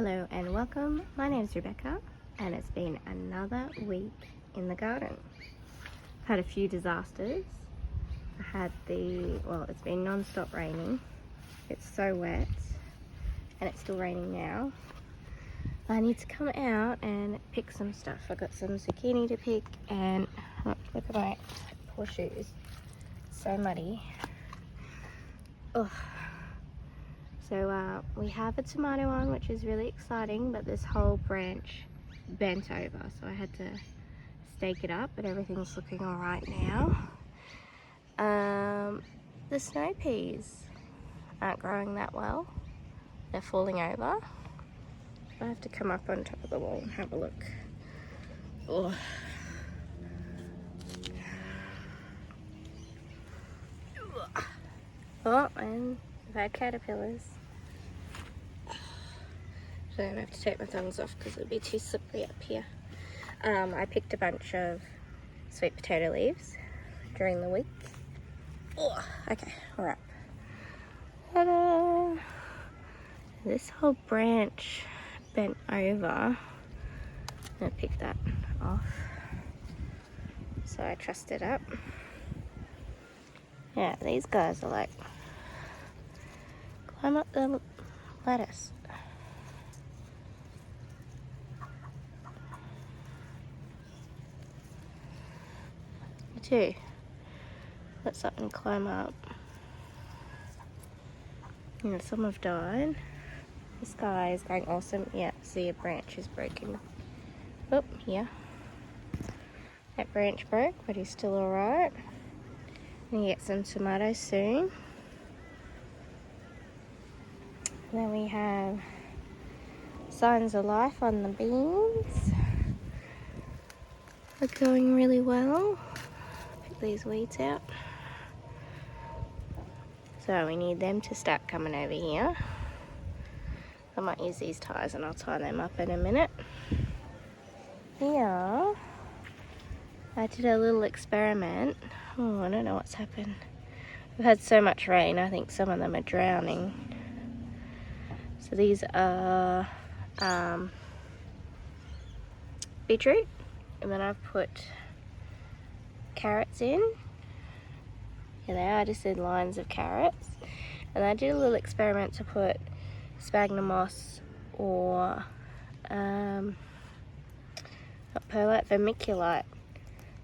Hello and welcome. My name's Rebecca and it's been another week in the garden. I've had a few disasters. It's been non-stop raining. It's so wet and it's still raining now. I need to come out and pick some stuff. I've got some zucchini to pick and look at my poor shoes. So muddy. Ugh. So we have a tomato on, which is really exciting, but this whole branch bent over, so I had to stake it up, but everything's looking all right now. The snow peas aren't growing that well. They're falling over. I have to come up on top of the wall and have a look. Oh. Oh, and I've had caterpillars. So I'm going to have to take my thongs off because it'll be too slippery up here. I picked a bunch of sweet potato leaves during the week. Oh, okay, we're up. Ta-da! This whole branch bent over. I'm going to pick that off. So I trussed it up. Yeah, these guys are like, climb up the lettuce. Too. Let something climb up. Yeah, some have died. This guy is going awesome. Yeah, see, a branch is broken. Oh, here. That branch broke, but he's still alright. Gonna get some tomatoes soon. And then we have signs of life on the beans. They're going really well. Pick these weeds out. So we need them to start coming over here. I might use these ties and I'll tie them up in a minute. Here, I did a little experiment. Oh, I don't know what's happened. We've had so much rain, I think some of them are drowning. So these are beetroot, and then I've put carrots in. Here they are, I just did lines of carrots. And I did a little experiment to put sphagnum moss or not perlite, vermiculite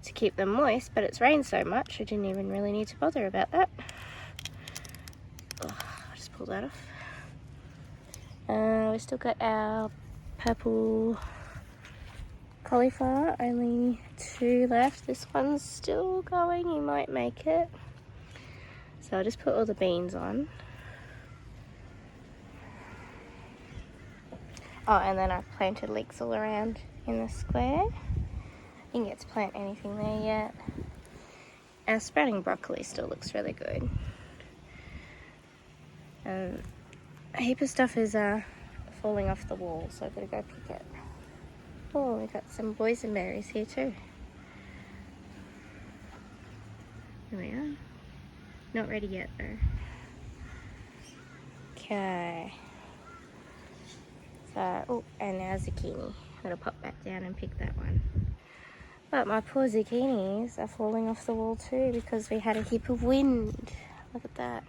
to keep them moist, but it's rained so much I didn't even really need to bother about that. I'll just pull that off. We've still got our purple cauliflower, only 2 left. This one's still going, you might make it. So I'll just put all the beans on. Oh, and then I've planted leeks all around in the square. I didn't get to plant anything there yet. Our sprouting broccoli still looks really good. A heap of stuff is falling off the wall, so I've got to go pick it. Oh, we've got some boysenberries here too. There we are. Not ready yet though. Okay. So, oh, and now zucchini. I'm gonna pop back down and pick that one. But my poor zucchinis are falling off the wall too because we had a heap of wind. Look at that.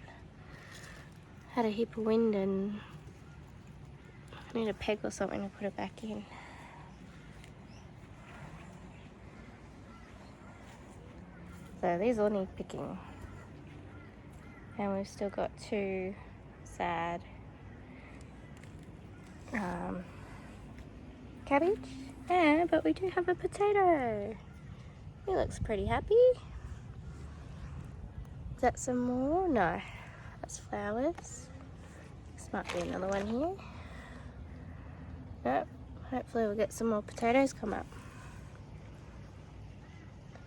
Had a heap of wind and I need a peg or something to put it back in. So these all need picking. And we've still got 2 sad cabbage. Yeah, but we do have a potato. He looks pretty happy. Is that some more? No, that's flowers. This might be another one here. Nope, hopefully we'll get some more potatoes come up.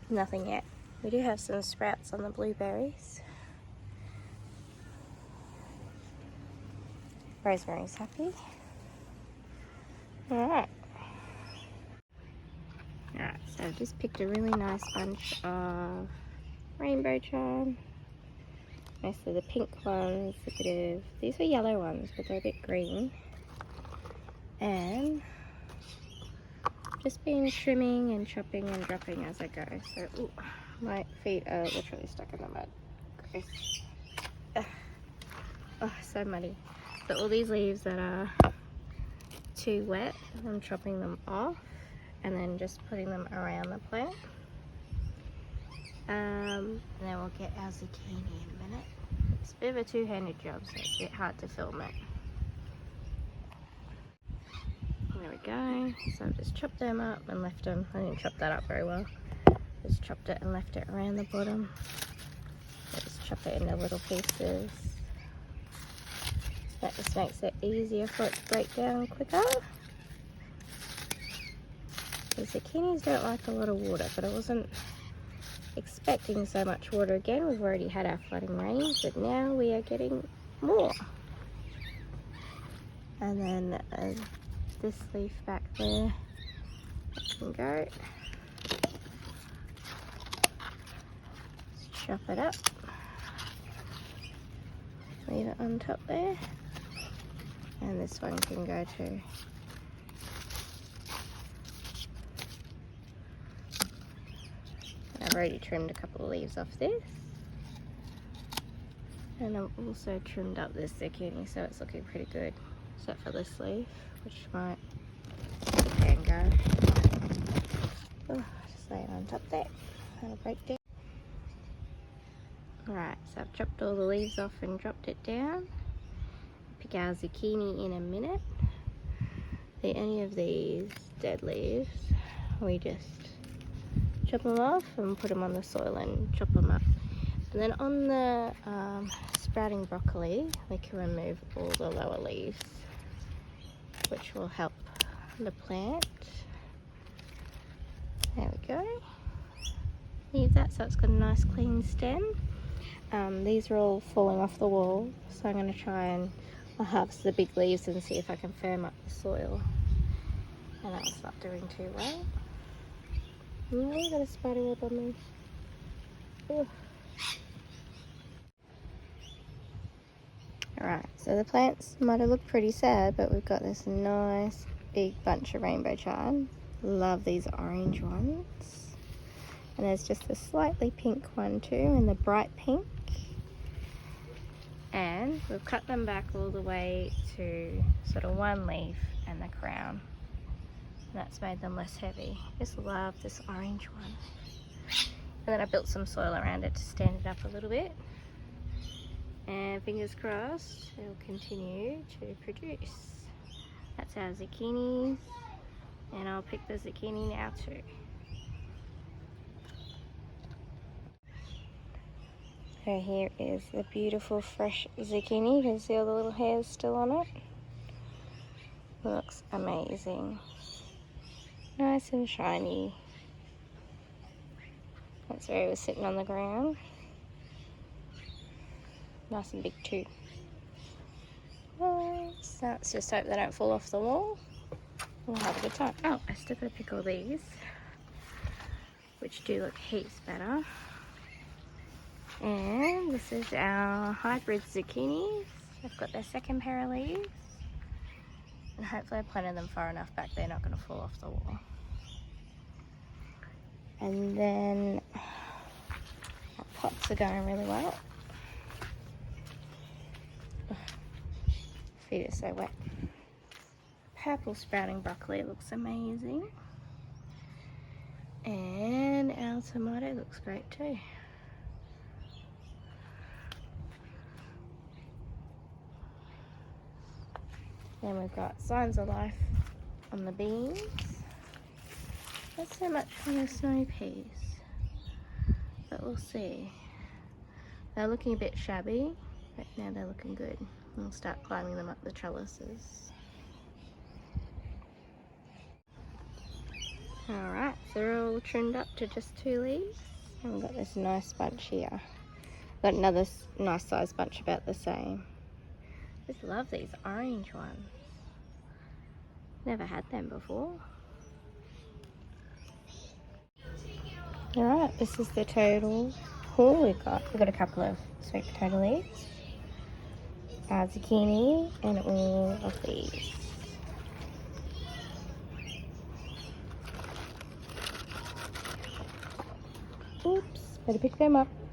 Nothing yet. We do have some sprouts on the blueberries. Rosemary's happy. Alright. Alright, so I've just picked a really nice bunch of rainbow charm. Mostly the pink ones, these are yellow ones, but they're a bit green. And just been trimming and chopping and dropping as I go. So, ooh, my feet are literally stuck in the mud. Gross. Oh, so muddy. So all these leaves that are too wet, I'm chopping them off and then just putting them around the plant. And then we'll get our zucchini in a minute. It's a bit of a two-handed job, so it's a bit hard to film it. There we go. So I've just chopped them up and left them. I didn't chop that up very well. Just chopped it and left it around the bottom. I just chop it into little pieces. That just makes it easier for it to break down quicker. The zucchinis don't like a lot of water, but I wasn't expecting so much water again. We've already had our flooding rains, but now we are getting more. And then this leaf back there can go. Just chop it up. Leave it on top there. And this one can go too. I've already trimmed a couple of leaves off this. And I've also trimmed up this zucchini, so it's looking pretty good. Except for this leaf, which might can go. Oh, just lay it on top there. That'll break down. Alright, so I've chopped all the leaves off and dropped it down. Pick our zucchini in a minute. Any of these dead leaves, we just chop them off and put them on the soil and chop them up. And then on the sprouting broccoli, we can remove all the lower leaves, which will help the plant. There we go. Leave that so it's got a nice clean stem. These are all falling off the wall, so I'm going to try and harvest the big leaves and see if I can firm up the soil. And that was not doing too well. No, I got a spider web on me. Ugh. Alright, so the plants might have looked pretty sad, but we've got this nice big bunch of rainbow chard. Love these orange ones. And there's just a slightly pink one too, and the bright pink. And we've cut them back all the way to sort of one leaf and the crown. And that's made them less heavy. Just love this orange one. And then I built some soil around it to stand it up a little bit. And fingers crossed, it'll continue to produce. That's our zucchinis. And I'll pick the zucchini now too. So here is the beautiful fresh zucchini. You can see all the little hairs still on it. Looks amazing. Nice and shiny. That's where it was sitting on the ground. Nice and big too. So let's just hope they don't fall off the wall. We'll have a good time. Oh, I still gotta pick all these, which do look heaps better. And this is our hybrid zucchinis. They've got their second pair of leaves. And hopefully I planted them far enough back they're not going to fall off the wall. And then our pots are going really well. Feet are so wet. Purple sprouting broccoli looks amazing. And our tomato looks great too. Then we've got signs of life on the beans. Not so much on the snow peas, but we'll see. They're looking a bit shabby, but now they're looking good. We'll start climbing them up the trellises. Alright, so they're all trimmed up to just 2 leaves. And we've got this nice bunch here. Got another nice sized bunch about the same. Just love these orange ones. Never had them before. Alright, this is the total haul we've got. We've got a couple of sweet potato leaves, zucchini, and all of these. Better pick them up.